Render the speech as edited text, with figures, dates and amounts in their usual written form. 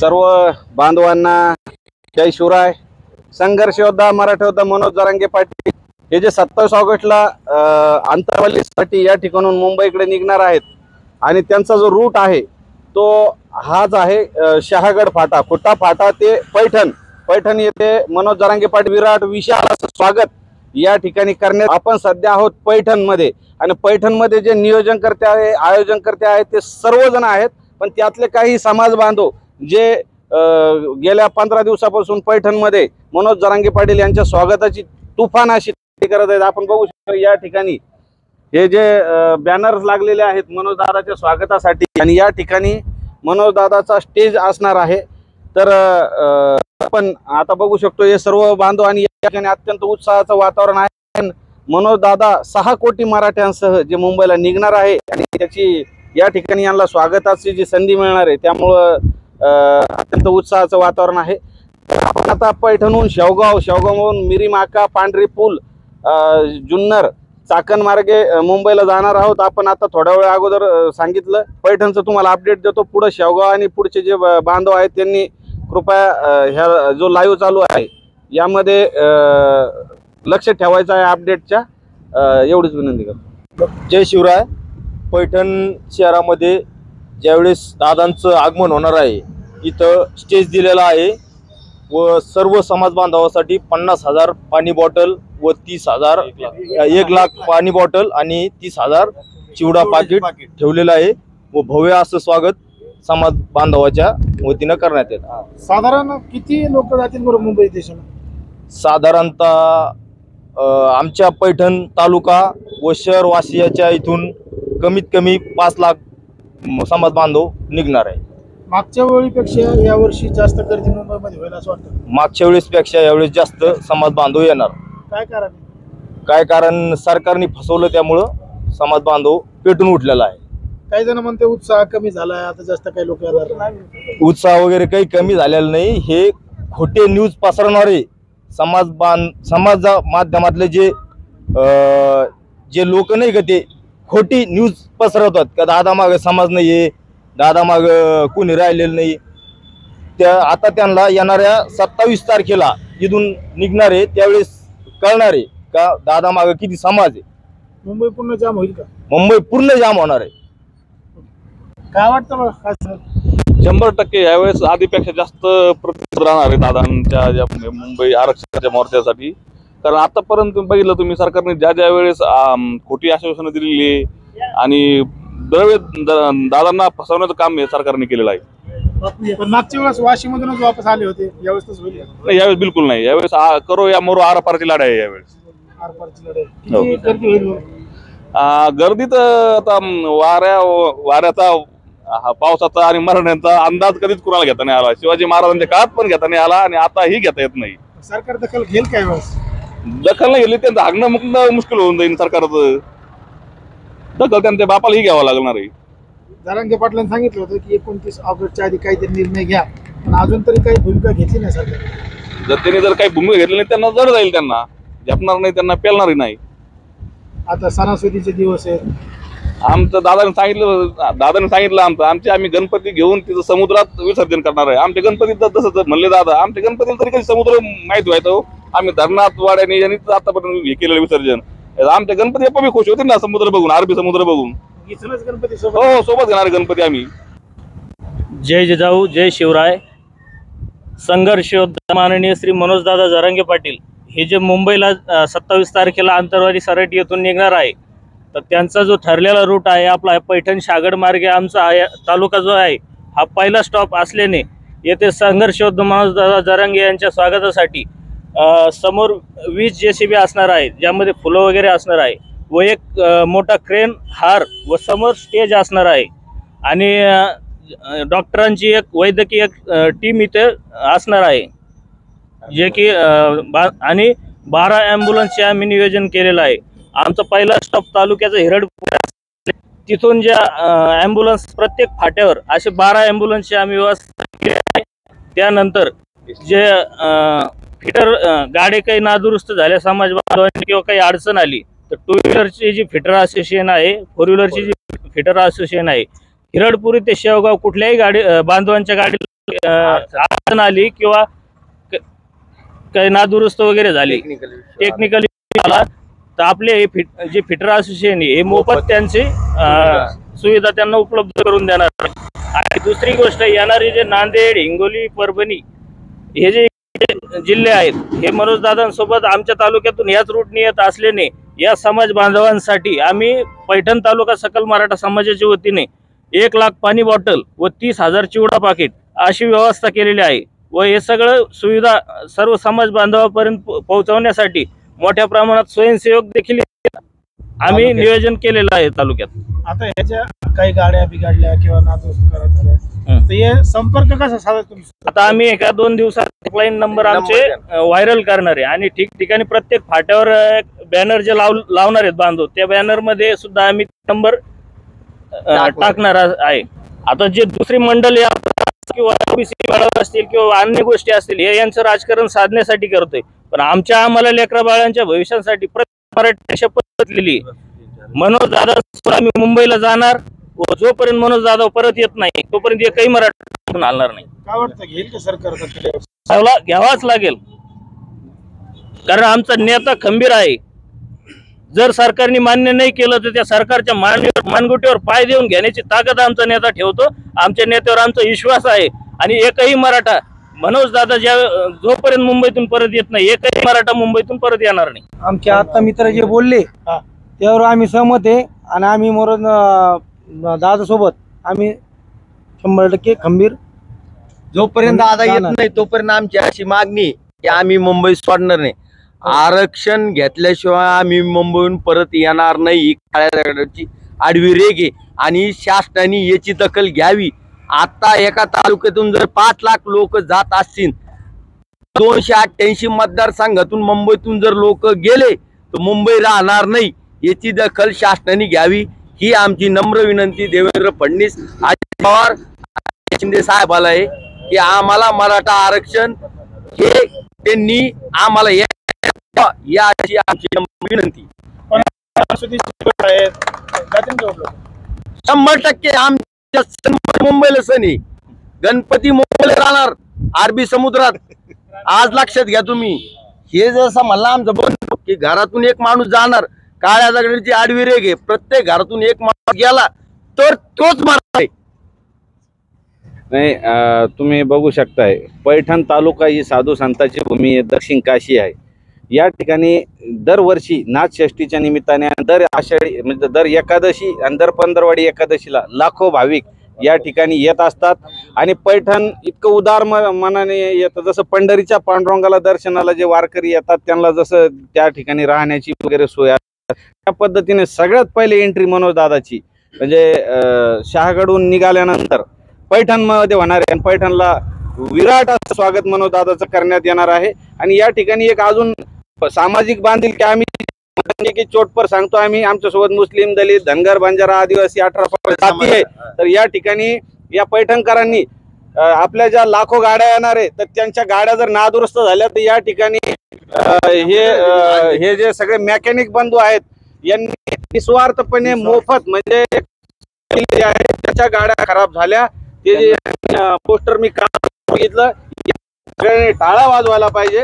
सर्व बांधवांना जय शिवराय। संघर्ष योद्धा मराठा योद्धा मनोज जरांगे पाटील हे जे 27 ऑगस्टला आंतरवालीसाठी या ठिकाणून मुंबईकडे निघणार आहेत आणि त्यांचा जो रूट आहे तो हाच आहे शहागड फाटा, खुट्टा फाटा ते पैठण येथे मनोज जरांगे पाटील विराट विशाल असं स्वागत या ठिकाणी करण्यात। आपण सध्या आहोत पैठणमध्ये आणि पैठणमध्ये जे नियोजनकर्ते आहे आयोजनकर्ते आहेत ते सर्वजण आहेत, पण त्यातले काही समाज बांधव जे गेल्या 15 दिवसापासून पैठणमध्ये मनोज जरांगे पाटील यांच्या स्वागताची तुफान अशी करत आहेत। आपण बघू शकतो या ठिकाणी हे जे बॅनर्स लागलेले आहेत मनोज दादाच्या स्वागतासाठी आणि या ठिकाणी मनोज दादाचा स्टेज असणार आहे। तर आपण आता बघू शकतो हे सर्व बांधव आणि या ठिकाणी अत्यंत उत्साहाचं वातावरण आहे। मनोज दादा 6 कोटी मराठ्यांसह जे मुंबईला निघणार आहे आणि त्याची या ठिकाणी यांना स्वागताची जी संधी मिळणार आहे त्यामुळे अत्यंत उत्साहाचं वातावरण आहे। आपण आता पैठणहून शेवगावहून मिरीमाका पांढरी पूल जुन्नर चाकण मार्गे मुंबईला जाणार आहोत। आपण आता थोड्या वेळ अगोदर सांगितलं पैठणचं तुम्हाला अपडेट देतो। पुढे शेवगाव आणि पुढचे जे बांधव आहेत त्यांनी कृपया ह्या जो लाईव्ह चालू आहे यामध्ये लक्ष ठेवायचं आहे अपडेटच्या, एवढीच विनंती करतो। जय शिवराय। पैठण शहरामध्ये ज्यावेळेस दादांचं आगमन होणार आहे इथं स्टेज दिलेला आहे व सर्व समाज बांधवांसाठी 50,000 पाणी बॉटल व 30,000 1 लाख पाणी बॉटल आणि 30,000 चिवडा पाकिट ठेवलेलं आहे व भव्य असं स्वागत समाज बांधवाच्या वतीनं करण्यात येतं। साधारण किती लोक जातील बरं मुंबई स्टेशनला? साधारणतः आमच्या पैठण तालुका व शहरवासियाच्या इथून कमीत कमी 5 लाख समाज बांधव निघणार आहे। मागच्या वेळीपेक्षा यावर्षी जास्त गर्दी मुंबईमध्ये होईल असं वाटतं? मागच्या वेळेसपेक्षा यावेळेस जास्त समाज बांधव येणार। काय कारण? काय कारण सरकारने फसवलं त्यामुळं समाज बांधव पेटून उठलेला आहे। काही जण म्हणते उत्साह कमी झालाय, आता जास्त काही लोक येणार नाही। उत्साह वगैरे काही कमी झालेला नाही। हे खोटे न्यूज पसरवणारे समाज माध्यमातले जे लोक नाही का ते खोटी न्यूज पसरवतात का दादा माग समाज नाहीये, दादा माग कोणी राहिलेलं नाही। आता त्यांना येणाऱ्या 27 तारखेला इथून निघणार आहे त्यावेळेस कळणार आहे का दादा माग किती समाज आहे। मुंबई पूर्ण जाम होईल का? मुंबई पूर्ण जाम होणार आहे। काय वाटतं बघा? 100% यावेळेस आधीपेक्षा जास्त प्रतिसाद राहणार आहे दादांच्या मुंबई आरक्षणाच्या मोर्चासाठी। कारण आतापर्यंत बघितलं तुम्ही सरकारने ज्या वेळेस खोटी आश्वासनं दिलेली आणि दादांना फसवण्याचं काम हे सरकारने केलेलं आहे। पण मागच्या वेळेस वाशीमधूनच वापस आले होते, यावेळेस होईल? नाही, यावेळेस बिलकुल नाही। यावेळेस करो या मरो आरपारची लढाई आहे यावेळेस। आरपारची लढाई किती गर्दी होईल? गर्दी तर आता वाऱ्याचा पावसाचा आणि मरणाचा अंदाज कधीच कुणाला घेता नाही आला। शिवाजी महाराजांच्या काळात पण घेता नाही आला आणि आता ही घेता येत नाही। सरकार दखल घेईल काय? दखल नाही घेतली त्यांचं हागणं मुकणं मुश्किल होऊन जाईल। सरकारचं दखल त्यांच्या बापाला ही घ्यावं लागणार आहे। जरांगे पाटलांनी सांगितलं होतं की 29 ऑगस्टच्या आधी काहीतरी निर्णय घ्या, पण अजून तरी काही भूमिका घेतली नाही सरकार। जर त्यांनी काही भूमिका घेतली नाही त्यांना जड जाईल, त्यांना झेपणार नाही, त्यांना पेलणारही नाही। आता सणासुदीचे दिवस आहेत। आमचं दादाने सांगितलं आम्ही गणपती घेऊन तिथं समुद्रात विसर्जन करणार आहे। आमच्या गणपती जसं म्हणले दादा, आमच्या गणपतीला तरी कधी समुद्र माहिती व्हायचं? आम्ही धरणात वाड्याने यांनी आतापर्यंत हे केलेलं विसर्जन। आमच्या गणपती बाप्पा खुश होते ना समुद्र बघून, अरबी समुद्र बघून। गणपती सोबत घेणार गणपती आम्ही। जय जिजाऊ जय शिवराय। संघर्ष योद्धा माननीय श्री मनोज दादा जरांगे पाटील हे जे मुंबईला 27 तारखेला आंतरवाली सराटी येथून निघणार आहे, तर त्यांचा जो ठरलेला रूट आहे आपला पैठण शहागड मार्गे आमचा तालुका जो आहे हा पहिला स्टॉप असल्याने येथे संघर्ष योद्धा मनोज दादा जरांगे यांच्या स्वागतासाठी समोर 20 JCB असणार आहे, ज्यामध्ये फुलं वगैरे असणार आहे व एक मोठा क्रेन हार व समोर स्टेज असणार आहे आणि डॉक्टरांची एक वैद्यकीय टीम इथे असणार आहे, जे की आणि 12 ॲम्ब्युलन्सचे आम्ही नियोजन केलेलं आहे। आमचा पहिला स्टॉप तालुक्याचा हिरडपूर, तिथून ज्या ॲम्ब्युलन्स प्रत्येक फाट्यावर असे 12 ॲम्ब्युलन्सचे आम्ही व्यवस्था केली आहे। त्यानंतर जे फिटर गाडी काही नादुरुस्त झाल्या समाज बांधवांनी किंवा काही अडचण आली तर 2 व्हीलरची जी फिटर असोसिएशन आहे, 4 व्हीलरची जी फिटर असोसिएशन आहे, हिरडपुरी ते शेवगाव कुठल्याही गाडी बांधवांच्या गाडीला अडचण आली किंवा काही नादुरुस्त वगैरे झाली टेक्निकली आला तर आपले जे फिटर असोसिएशन हे मोफत त्यांची सुविधा त्यांना उपलब्ध करून देणार. आणि दुसरी गोष्ट, येणारे जे नांदेड, हिंगोली, परभणी हे जे जिल्हे आहेत हे मनोज दादांसोबत आमच्या तालुक्यातून याच रूटने येत असल्याने या समाज बांधवांसाठी आम्ही पैठण तालुका सकल मराठा समाजाच्या वतीने 1 लाख पाणी बॉटल व 30,000 चिवडा पाकिट अशी व्यवस्था केलेली आहे. व हे सगळं सुविधा सर्व समाज बांधवापर्यंत पोहोचवण्यासाठी मोठ्या प्रमाणात स्वयंसेवक देखील आम्ही नियोजन केलेलं आहे तालुक्यात. आता ह्याच्या काही गाड्या बिघडल्या किंवा नादुरुस्त झाल्या तर हे संपर्क कसा साधायचा तुम्ही? आता आम्ही 1-2 दिवसात हेल्पलाईन नंबर आमचे व्हायरल करणार आहे आणि ठिकठिकाणी प्रत्येक फाट्यावर बॅनर जे लावणार आहेत बांधव, त्या बॅनर मध्ये सुद्धा आम्ही नंबर टाकणार आहे. आता जे दुसरी मंडळ किंवा ओबीसी मेळावे असतील किंवा अन्य गोष्टी असतील हे यांचं राजकारण साधण्यासाठी करतोय, पण आम्हाला लेकरा बाळांच्या भविष्यासाठी मराठी शपथ दिलेली मनोज दादा आम्ही मुंबईला जाणार व जोपर्यंत मनोज जाधव परत येत नाही तोपर्यंत एकही मराठी हलणार नाही. काय वाटतं घेईल का सरकार? घ्यावाच लागेल, कारण आमचा नेता खंबीर आहे. जर सरकारने मान्य नाही केलं तर त्या सरकारच्या मानगुटीवर पाय देऊन घेण्याची ताकद आमचा नेता ठेवतो. आमच्या नेत्यावर आमचा विश्वास आहे आणि एकही मराठा मनोज दादा जोपर्यंत मुंबईतून परत येत नाही एकही मराठा मुंबईतून परत येणार नाही. आमचे आता मित्र जे बोलले त्यावर आम्ही सहमत आहे आणि आम्ही मनोज दादा सोबत आम्ही 100% खंबीर. जोपर्यंत दादा येत नाही तोपर्यंत आमची अशी मागणी की आम्ही मुंबई सोडणार नाही. आरक्षण घेतल्याशिवाय आम्ही मुंबईहून परत येणार नाही. ही काळ्या दगडाची आडवी रेघ आहे आणि शासनाने याची दखल घ्यावी. आता एका तालुक्यातून जर 5 लाख लोक जात असतील, 288 मतदारसंघातून मुंबईतून जर लोक गेले तर मुंबई राहणार नाही. याची दखल शासनाने घ्यावी ही आमची नम्र विनंती देवेंद्र फडणवीस, अजित पवार, शिंदे साहेबाला आहे की आम्हाला मराठा आरक्षण हे त्यांनी आम्हाला याची आमची विनंती. 100% आमच्या मुंबईला सण आहे. गणपती मुंबईला राहणार अरबी समुद्रात. आज लक्षात घ्या तुम्ही, हे जसं म्हणलं आमचं बोल की घरातून एक माणूस जाणार, काळ्या दगडाची आडवी रेघ आहे. प्रत्येक घरातून एक माणूस गेला तर तोच मारणार. नाही, तुम्ही बघू शकताय पैठण तालुका ही साधू संतांची भूमी आहे, दक्षिण काशी आहे. या ठिकाणी दरवर्षी नाथषष्ठीच्या निमित्ताने दर आषाढी म्हणजे दर एकादशी आणि दर पंधरवाडी एकादशीला लाखो भाविक या ठिकाणी येत असतात. आणि पैठण इतकं उदार मनाने येतं, जसं पंढरीच्या पांडुरंगाला दर्शनाला जे वारकरी येतात त्यांना जसं त्या ठिकाणी राहण्याची वगैरे सोय आहे, त्या पद्धतीने सगळ्यात पहिले एंट्री मनोज दादाची म्हणजे शहागडहून निघाल्यानंतर पैठणमध्ये होणार आहे. आणि पैठणला विराट असं स्वागत मनोज दादाचं करण्यात येणार आहे. आणि या ठिकाणी एक अजून सामाजिक बांधिलकी आम्ही चोटपर सांगतो, आम्ही आमच्यासोबत मुस्लिम, दलित, धनगर, बंजारा, आदिवासी 18 जाती आहे. तर या ठिकाणी या पैठणकरांनी आपल्या ज्या लाखो गाड्या येणार आहे तर त्यांच्या गाड्या जर नादुरुस्त झाल्या तर या ठिकाणी हे जे सगळे मेकॅनिक बंधू आहेत यांनी निस्वार्थपणे मोफत म्हणजे त्याच्या गाड्या खराब झाल्या ते जे पोस्टर मी काम बघितलं टाळा वाजवायला पाहिजे.